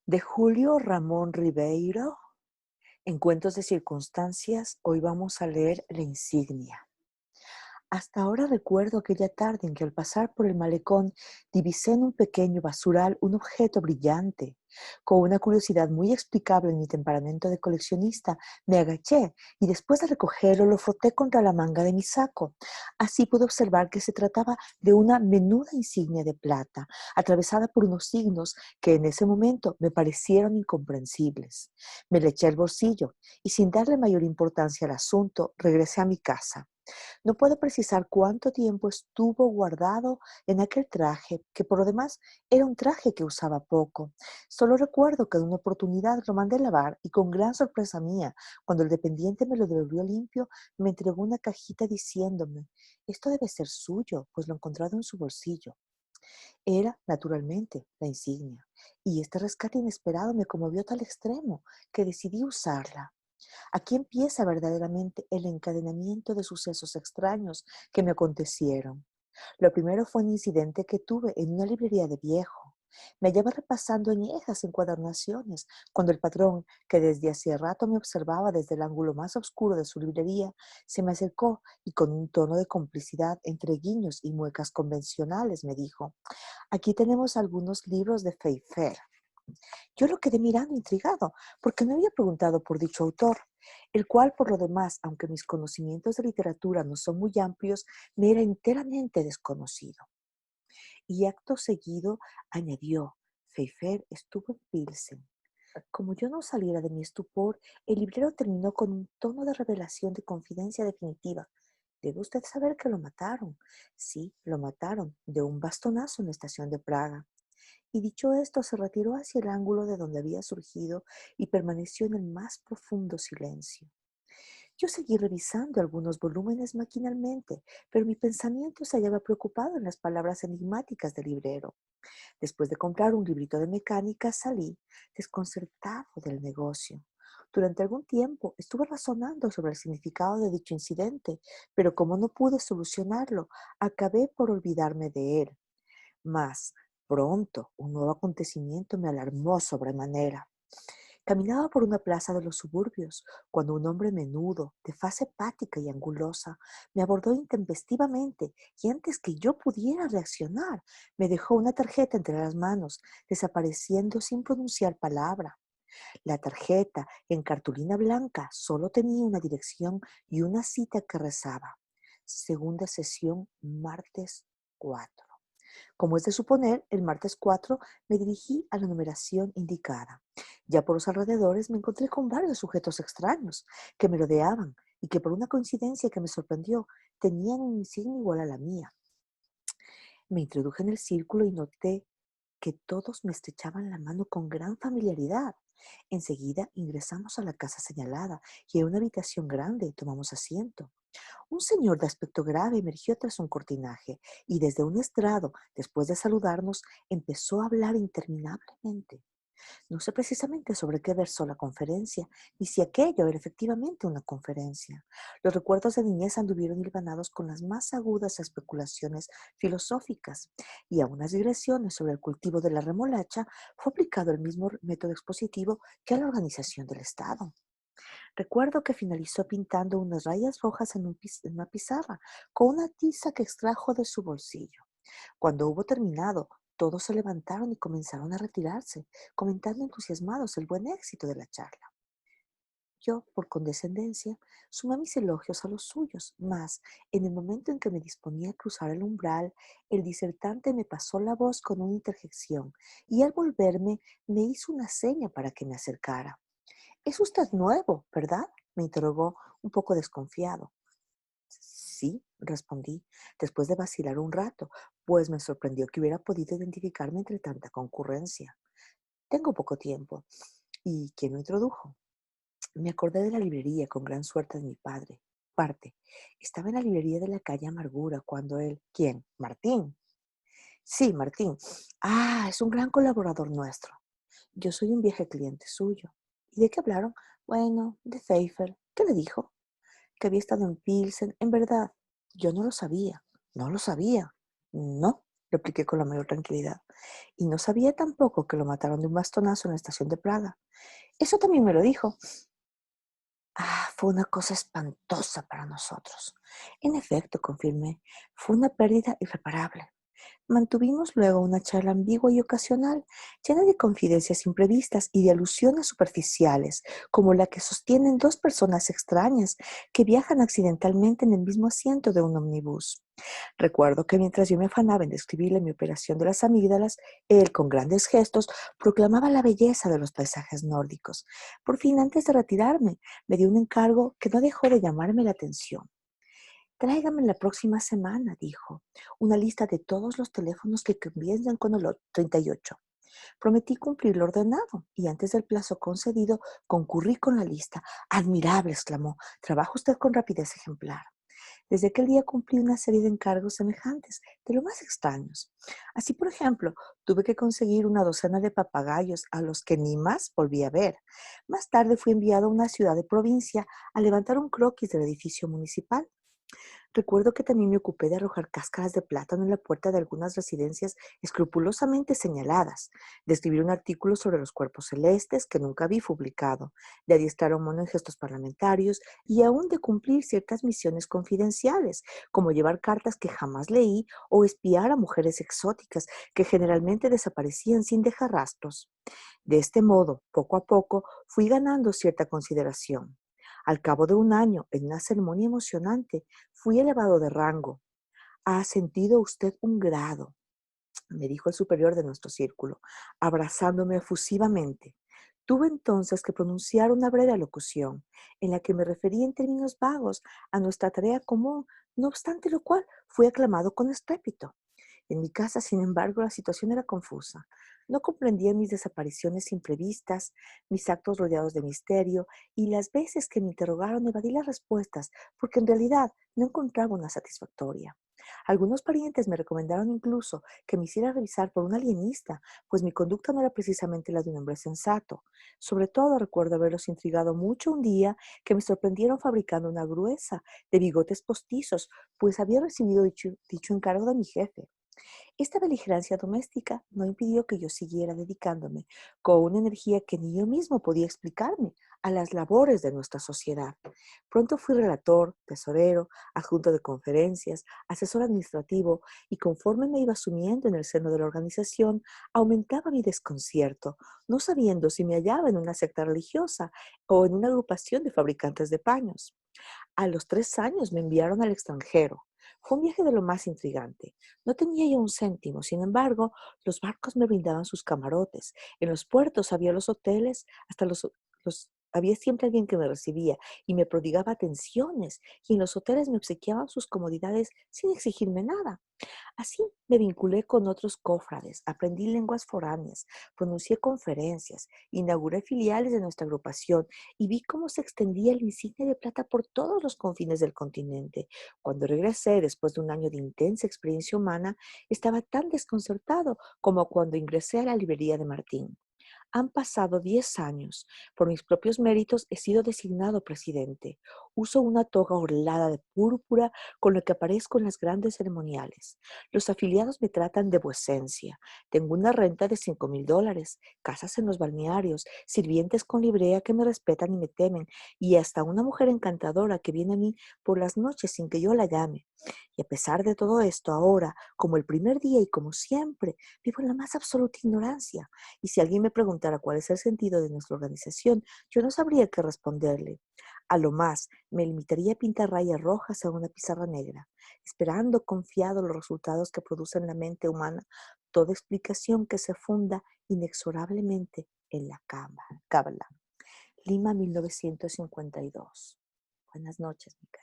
De Julio Ramón Ribeiro, en Cuentos de Circunstancias, hoy vamos a leer La Insignia. Hasta ahora recuerdo aquella tarde en que al pasar por el malecón divisé en un pequeño basural un objeto brillante. Con una curiosidad muy explicable en mi temperamento de coleccionista, me agaché y después de recogerlo lo froté contra la manga de mi saco. Así pude observar que se trataba de una menuda insignia de plata, atravesada por unos signos que en ese momento me parecieron incomprensibles. Me le eché al bolsillo y sin darle mayor importancia al asunto, regresé a mi casa. No puedo precisar cuánto tiempo estuvo guardado en aquel traje, que por lo demás era un traje que usaba poco. Solo recuerdo que en una oportunidad lo mandé lavar y con gran sorpresa mía, cuando el dependiente me lo devolvió limpio, me entregó una cajita diciéndome, esto debe ser suyo, pues lo he encontrado en su bolsillo. Era, naturalmente, la insignia, y este rescate inesperado me conmovió a tal extremo que decidí usarla. Aquí empieza verdaderamente el encadenamiento de sucesos extraños que me acontecieron. Lo primero fue un incidente que tuve en una librería de viejo. Me hallaba repasando añejas encuadernaciones cuando el patrón, que desde hacía rato me observaba desde el ángulo más oscuro de su librería, se me acercó y con un tono de complicidad entre guiños y muecas convencionales me dijo, aquí tenemos algunos libros de Pfeiffer. Yo lo quedé mirando intrigado, porque no había preguntado por dicho autor, el cual, por lo demás, aunque mis conocimientos de literatura no son muy amplios, me era enteramente desconocido. Y acto seguido añadió, Pfeiffer estuvo en Pilsen. Como yo no saliera de mi estupor, el librero terminó con un tono de revelación de confidencia definitiva. Debe usted saber que lo mataron. Sí, lo mataron, de un bastonazo en la estación de Praga. Y dicho esto, se retiró hacia el ángulo de donde había surgido y permaneció en el más profundo silencio. Yo seguí revisando algunos volúmenes maquinalmente, pero mi pensamiento se hallaba preocupado en las palabras enigmáticas del librero. Después de comprar un librito de mecánica, salí, desconcertado del negocio. Durante algún tiempo estuve razonando sobre el significado de dicho incidente, pero como no pude solucionarlo, acabé por olvidarme de él. Mas, pronto, un nuevo acontecimiento me alarmó sobremanera. Caminaba por una plaza de los suburbios cuando un hombre menudo, de faz hepática y angulosa, me abordó intempestivamente y antes que yo pudiera reaccionar, me dejó una tarjeta entre las manos, desapareciendo sin pronunciar palabra. La tarjeta, en cartulina blanca, solo tenía una dirección y una cita que rezaba. Segunda sesión, martes 4. Como es de suponer, el martes 4 me dirigí a la numeración indicada. Ya por los alrededores me encontré con varios sujetos extraños que me rodeaban y que por una coincidencia que me sorprendió tenían un insignia igual a la mía. Me introduje en el círculo y noté que todos me estrechaban la mano con gran familiaridad. Enseguida ingresamos a la casa señalada y en una habitación grande tomamos asiento. Un señor de aspecto grave emergió tras un cortinaje y desde un estrado, después de saludarnos, empezó a hablar interminablemente. No sé precisamente sobre qué versó la conferencia, ni si aquello era efectivamente una conferencia. Los recuerdos de niñez anduvieron hilvanados con las más agudas especulaciones filosóficas, y a unas digresiones sobre el cultivo de la remolacha fue aplicado el mismo método expositivo que a la organización del Estado. Recuerdo que finalizó pintando unas rayas rojas en una pizarra con una tiza que extrajo de su bolsillo. Cuando hubo terminado, todos se levantaron y comenzaron a retirarse, comentando entusiasmados el buen éxito de la charla. Yo, por condescendencia, sumé mis elogios a los suyos, mas, en el momento en que me disponía a cruzar el umbral, el disertante me pasó la voz con una interjección y al volverme me hizo una seña para que me acercara. «Es usted nuevo, ¿verdad?», me interrogó un poco desconfiado. «Sí», respondí, después de vacilar un rato, pues me sorprendió que hubiera podido identificarme entre tanta concurrencia. «Tengo poco tiempo». «¿Y quién lo introdujo?». Me acordé de la librería con gran suerte de mi padre. Parte. Estaba en la librería de la calle Amargura cuando él... ¿Quién? «Martín». «Sí, Martín. Ah, es un gran colaborador nuestro. Yo soy un viejo cliente suyo». «¿Y de qué hablaron?». «Bueno, de Pfeiffer». «¿Qué le dijo?». «Que había estado en Pilsen». «En verdad». «Yo no lo sabía». «¿No lo sabía?». «No». repliqué con la mayor tranquilidad. Y no sabía tampoco que lo mataron de un bastonazo en la estación de Praga. Eso también me lo dijo. Fue una cosa espantosa para nosotros. En efecto, confirmé, fue una pérdida irreparable. Mantuvimos luego una charla ambigua y ocasional, llena de confidencias imprevistas y de alusiones superficiales, como la que sostienen dos personas extrañas que viajan accidentalmente en el mismo asiento de un omnibus. Recuerdo que mientras yo me afanaba en describirle mi operación de las amígdalas, él, con grandes gestos, proclamaba la belleza de los paisajes nórdicos. Por fin, antes de retirarme, me dio un encargo que no dejó de llamarme la atención. Tráigame la próxima semana, dijo, una lista de todos los teléfonos que comienzan con el 38. Prometí cumplir lo ordenado y antes del plazo concedido concurrí con la lista. Admirable, exclamó. Trabaja usted con rapidez ejemplar. Desde aquel día cumplí una serie de encargos semejantes, de lo más extraños. Así, por ejemplo, tuve que conseguir una docena de papagayos a los que ni más volví a ver. Más tarde fui enviado a una ciudad de provincia a levantar un croquis del edificio municipal. Recuerdo que también me ocupé de arrojar cáscaras de plátano en la puerta de algunas residencias escrupulosamente señaladas, de escribir un artículo sobre los cuerpos celestes que nunca vi publicado, de adiestrar a un mono en gestos parlamentarios y aún de cumplir ciertas misiones confidenciales, como llevar cartas que jamás leí o espiar a mujeres exóticas que generalmente desaparecían sin dejar rastros. De este modo, poco a poco, fui ganando cierta consideración. Al cabo de un año, en una ceremonia emocionante, fui elevado de rango. Ha ascendido usted un grado, me dijo el superior de nuestro círculo, abrazándome efusivamente. Tuve entonces que pronunciar una breve alocución, en la que me referí en términos vagos a nuestra tarea común, no obstante lo cual fui aclamado con estrépito. En mi casa, sin embargo, la situación era confusa. No comprendía mis desapariciones imprevistas, mis actos rodeados de misterio, y las veces que me interrogaron evadí las respuestas, porque en realidad no encontraba una satisfactoria. Algunos parientes me recomendaron incluso que me hiciera revisar por un alienista, pues mi conducta no era precisamente la de un hombre sensato. Sobre todo recuerdo haberlos intrigado mucho un día que me sorprendieron fabricando una gruesa de bigotes postizos, pues había recibido dicho encargo de mi jefe. Esta beligerancia doméstica no impidió que yo siguiera dedicándome, con una energía que ni yo mismo podía explicarme, a las labores de nuestra sociedad. Pronto fui relator, tesorero, adjunto de conferencias, asesor administrativo, y conforme me iba sumiendo en el seno de la organización, aumentaba mi desconcierto, no sabiendo si me hallaba en una secta religiosa o en una agrupación de fabricantes de paños. A los 3 años me enviaron al extranjero. Fue un viaje de lo más intrigante. No tenía yo un céntimo, sin embargo, los barcos me brindaban sus camarotes. En los puertos había los hoteles, hasta había siempre alguien que me recibía y me prodigaba atenciones, y en los hoteles me obsequiaban sus comodidades sin exigirme nada. Así me vinculé con otros cofrades, aprendí lenguas foráneas, pronuncié conferencias, inauguré filiales de nuestra agrupación y vi cómo se extendía el insigne de plata por todos los confines del continente. Cuando regresé, después de un año de intensa experiencia humana, estaba tan desconcertado como cuando ingresé a la librería de Martín. Han pasado 10 años. Por mis propios méritos he sido designado presidente. Uso una toga orlada de púrpura con la que aparezco en las grandes ceremoniales. Los afiliados me tratan de vuecencia. Tengo una renta de $5,000, casas en los balnearios, sirvientes con librea que me respetan y me temen, y hasta una mujer encantadora que viene a mí por las noches sin que yo la llame. Y a pesar de todo esto, ahora, como el primer día y como siempre, vivo en la más absoluta ignorancia. Y si alguien me preguntara cuál es el sentido de nuestra organización, yo no sabría qué responderle. A lo más, me limitaría a pintar rayas rojas en una pizarra negra, esperando confiado los resultados que produce en la mente humana toda explicación que se funda inexorablemente en la cábala. Lima, 1952. Buenas noches, Micaela.